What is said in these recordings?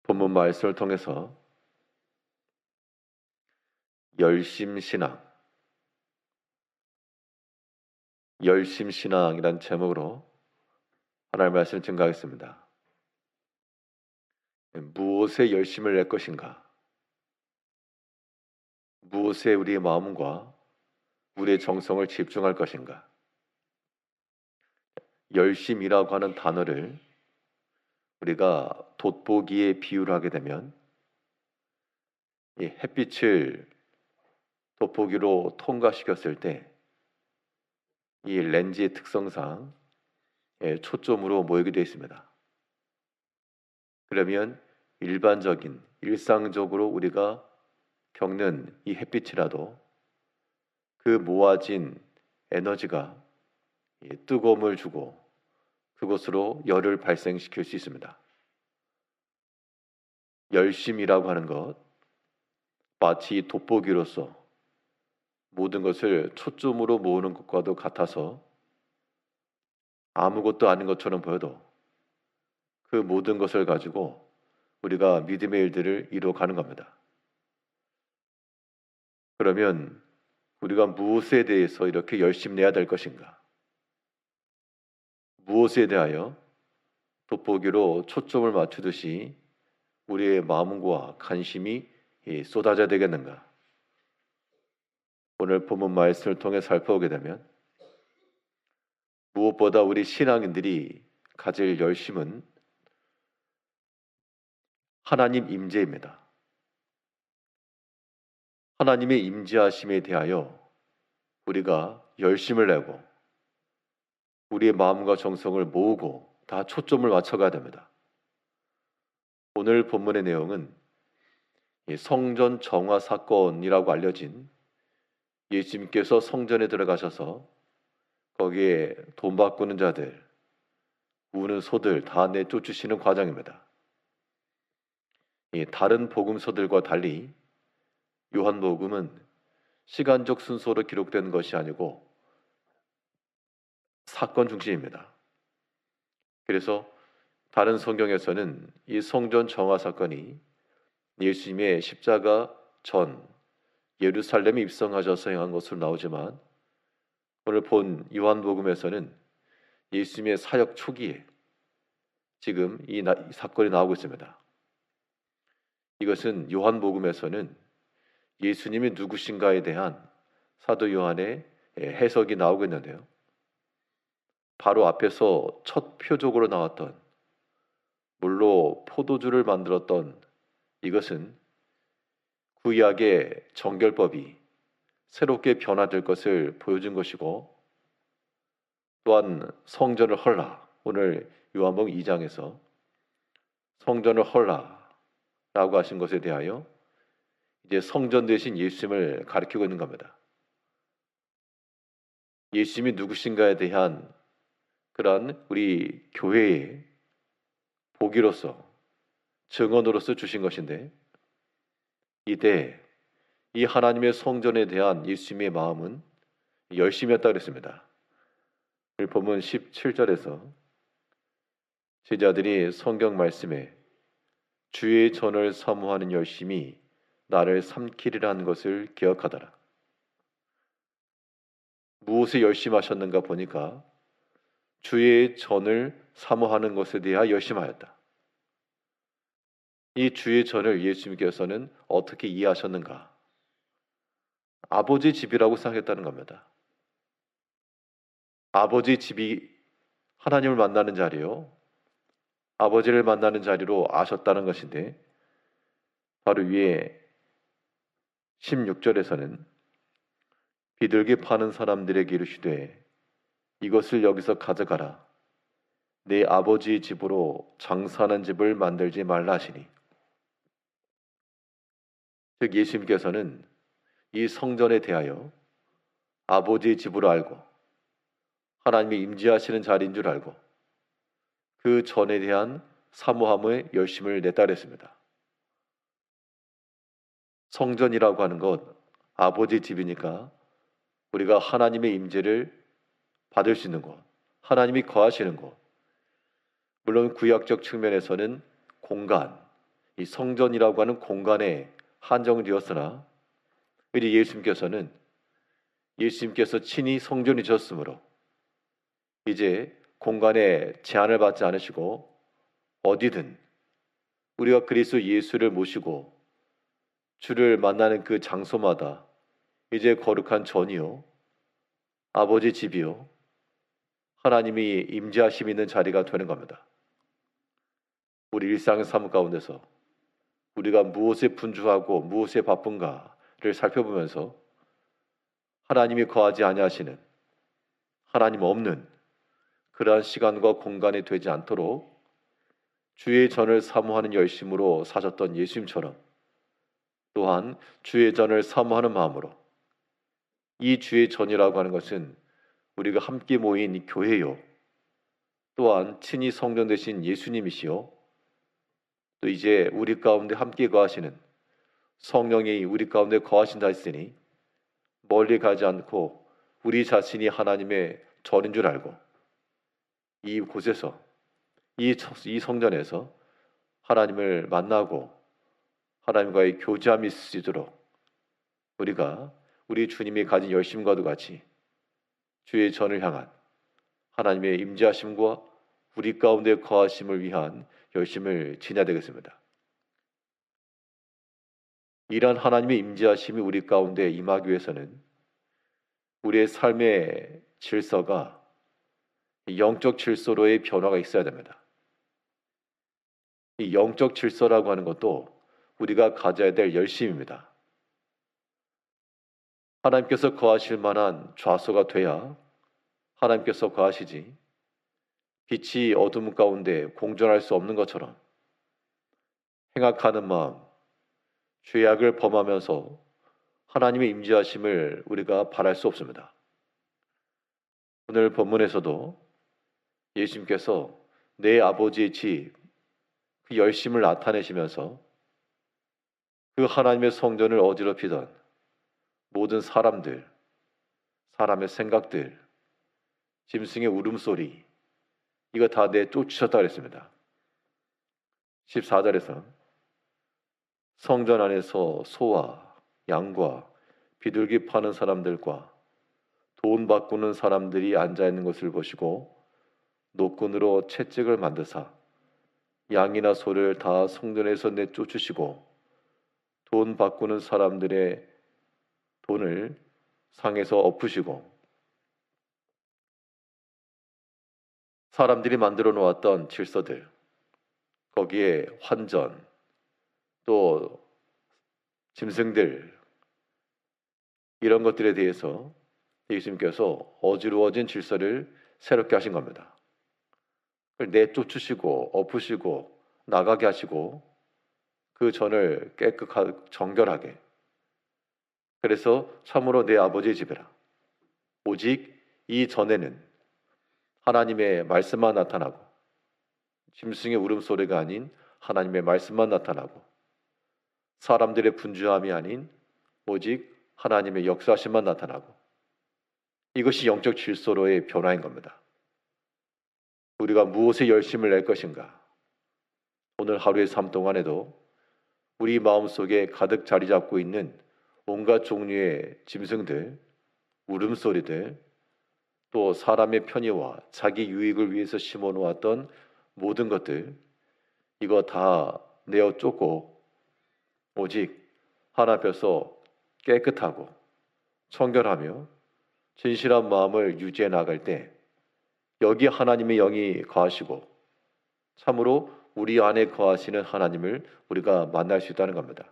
본문 말씀을 통해서 열심신앙, 열심신앙이란 제목으로 하나님의 말씀을 증거하겠습니다. 무엇에 열심을 낼 것인가? 무엇에 우리의 마음과 우리의 정성을 집중할 것인가? 열심이라고 하는 단어를 우리가 돋보기에 비유를 하게 되면 이 햇빛을 돋보기로 통과시켰을 때 이 렌즈의 특성상 초점으로 모이게 되어 있습니다. 그러면 일반적인 일상적으로 우리가 겪는 이 햇빛이라도 그 모아진 에너지가 뜨거움을 주고 그것으로 열을 발생시킬 수 있습니다. 열심이라고 하는 것, 마치 돋보기로서 모든 것을 초점으로 모으는 것과도 같아서 아무것도 아닌 것처럼 보여도 그 모든 것을 가지고 우리가 믿음의 일들을 이루어가는 겁니다. 그러면 우리가 무엇에 대해서 이렇게 열심히 내야 될 것인가? 무엇에 대하여 돋보기로 초점을 맞추듯이 우리의 마음과 관심이 쏟아져야 되겠는가? 오늘 본문 말씀을 통해 살펴보게 되면 무엇보다 우리 신앙인들이 가질 열심은 하나님 임재입니다. 하나님의 임재하심에 대하여 우리가 열심을 내고 우리의 마음과 정성을 모으고 다 초점을 맞춰가야 됩니다. 오늘 본문의 내용은 성전 정화 사건이라고 알려진 예수님께서 성전에 들어가셔서 거기에 돈 바꾸는 자들, 우는 소들 다 내쫓으시는 과정입니다. 다른 복음서들과 달리 요한복음은 시간적 순서로 기록된 것이 아니고 사건 중심입니다. 그래서 다른 성경에서는 이 성전 정화 사건이 예수님의 십자가 전 예루살렘에 입성하셔서 행한 것으로 나오지만 오늘 본 요한복음에서는 예수님의 사역 초기에 지금 이 사건이 나오고 있습니다. 이것은 요한복음에서는 예수님이 누구신가에 대한 사도 요한의 해석이 나오고 있는데요. 바로 앞에서 첫 표적으로 나왔던 물로 포도주를 만들었던 이것은 구약의 정결법이 새롭게 변화될 것을 보여준 것이고 또한 성전을 헐라, 오늘 요한복음 2장에서 성전을 헐라라고 하신 것에 대하여 이제 성전 대신 예수님을 가리키고 있는 겁니다. 예수님이 누구신가에 대한 그러한 우리 교회의 보기로서 증언으로서 주신 것인데 이때 이 하나님의 성전에 대한 예수님의 마음은 열심이었다고 그랬습니다. 본문 17절에서 제자들이 성경 말씀에 주의 전을 사모하는 열심이 나를 삼키리라는 것을 기억하더라. 무엇에 열심하셨는가 보니까 주의 전을 사모하는 것에 대하여 열심하였다. 이 주의 전을 예수님께서는 어떻게 이해하셨는가? 아버지 집이라고 생각했다는 겁니다. 아버지 집이 하나님을 만나는 자리요, 아버지를 만나는 자리로 아셨다는 것인데 바로 위에 16절에서는 비둘기 파는 사람들에게 이르시되 이것을 여기서 가져가라. 내 아버지의 집으로 장사하는 집을 만들지 말라 하시니, 즉 예수님께서는 이 성전에 대하여 아버지의 집으로 알고 하나님이 임재하시는 자리인 줄 알고 그 전에 대한 사모함의 열심을 냈다 그랬습니다. 성전이라고 하는 것, 아버지 집이니까 우리가 하나님의 임재를 받을 수 있는 곳, 하나님이 거하시는 곳, 물론 구약적 측면에서는 공간, 이 성전이라고 하는 공간에 한정되었으나 이제 예수님께서 친히 성전이 되셨으므로 이제 공간에 제한을 받지 않으시고 어디든 우리가 그리스도 예수를 모시고 주를 만나는 그 장소마다 이제 거룩한 전이요 아버지 집이요 하나님이 임재하심 있는 자리가 되는 겁니다. 우리 일상의 삶 가운데서 우리가 무엇에 분주하고 무엇에 바쁜가를 살펴보면서 하나님이 거하지 아니하시는 하나님 없는 그러한 시간과 공간이 되지 않도록 주의 전을 사모하는 열심으로 사셨던 예수님처럼 또한 주의 전을 사모하는 마음으로 이 주의 전이라고 하는 것은 우리가 함께 모인 이 교회요 또한 친히 성전 되신 예수님이시요 또 이제 우리 가운데 함께 거하시는 성령이 우리 가운데 거하신다 했으니 멀리 가지 않고 우리 자신이 하나님의 전인 줄 알고 이곳에서 이 성전에서 하나님을 만나고 하나님과의 교제함이 있을 수 있도록 우리가 우리 주님이 가진 열심과도 같이 주의 전을 향한 하나님의 임재하심과 우리 가운데 거하심을 위한 열심을 지내야 되겠습니다. 이러한 하나님의 임재하심이 우리 가운데 임하기 위해서는 우리의 삶의 질서가 영적 질서로의 변화가 있어야 됩니다. 이 영적 질서라고 하는 것도 우리가 가져야 될 열심입니다. 하나님께서 거하실 만한 좌소가 돼야 하나님께서 거하시지 빛이 어둠 가운데 공존할 수 없는 것처럼 행악하는 마음, 죄악을 범하면서 하나님의 임재하심을 우리가 바랄 수 없습니다. 오늘 본문에서도 예수님께서 내 아버지의 집, 그 열심을 나타내시면서 그 하나님의 성전을 어지럽히던 모든 사람들, 사람의 생각들, 짐승의 울음소리 이거 다 내쫓으셨다 그랬습니다. 14절에서 성전 안에서 소와 양과 비둘기 파는 사람들과 돈 바꾸는 사람들이 앉아있는 것을 보시고 노끈으로 채찍을 만드사 양이나 소를 다 성전에서 내쫓으시고 돈 바꾸는 사람들의 돈을 상에서 엎으시고 사람들이 만들어 놓았던 질서들 거기에 환전 또 짐승들 이런 것들에 대해서 예수님께서 어지러워진 질서를 새롭게 하신 겁니다. 내쫓으시고 엎으시고 나가게 하시고 그 전을 깨끗하게 정결하게 그래서 참으로 내 아버지의 집이라 오직 이 전에는 하나님의 말씀만 나타나고 짐승의 울음소리가 아닌 하나님의 말씀만 나타나고 사람들의 분주함이 아닌 오직 하나님의 역사하심만 나타나고 이것이 영적 질서로의 변화인 겁니다. 우리가 무엇에 열심을 낼 것인가? 오늘 하루의 삶 동안에도 우리 마음속에 가득 자리 잡고 있는 온갖 종류의 짐승들, 울음소리들, 또 사람의 편의와 자기 유익을 위해서 심어놓았던 모든 것들 이거 다 내어 쫓고 오직 하나님 앞에서 깨끗하고 청결하며 진실한 마음을 유지해 나갈 때 여기 하나님의 영이 거하시고 참으로 우리 안에 거하시는 하나님을 우리가 만날 수 있다는 겁니다.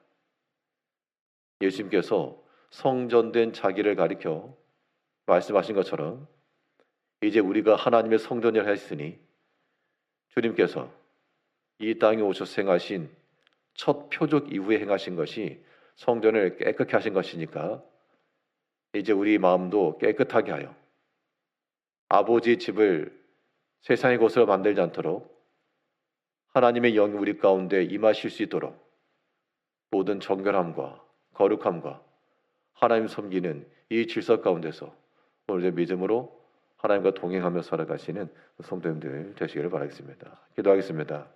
예수님께서 성전된 자기를 가리켜 말씀하신 것처럼 이제 우리가 하나님의 성전을 했으니 주님께서 이 땅에 오셔서 행하신 첫 표적 이후에 행하신 것이 성전을 깨끗게 하신 것이니까 이제 우리 마음도 깨끗하게 하여 아버지의 집을 세상의 것으로 만들지 않도록 하나님의 영이 우리 가운데 임하실 수 있도록 모든 정결함과 거룩함과 하나님 섬기는 이 질서 가운데서 오늘의 믿음으로 하나님과 동행하며 살아가시는 성도님들 되시기를 바라겠습니다. 기도하겠습니다.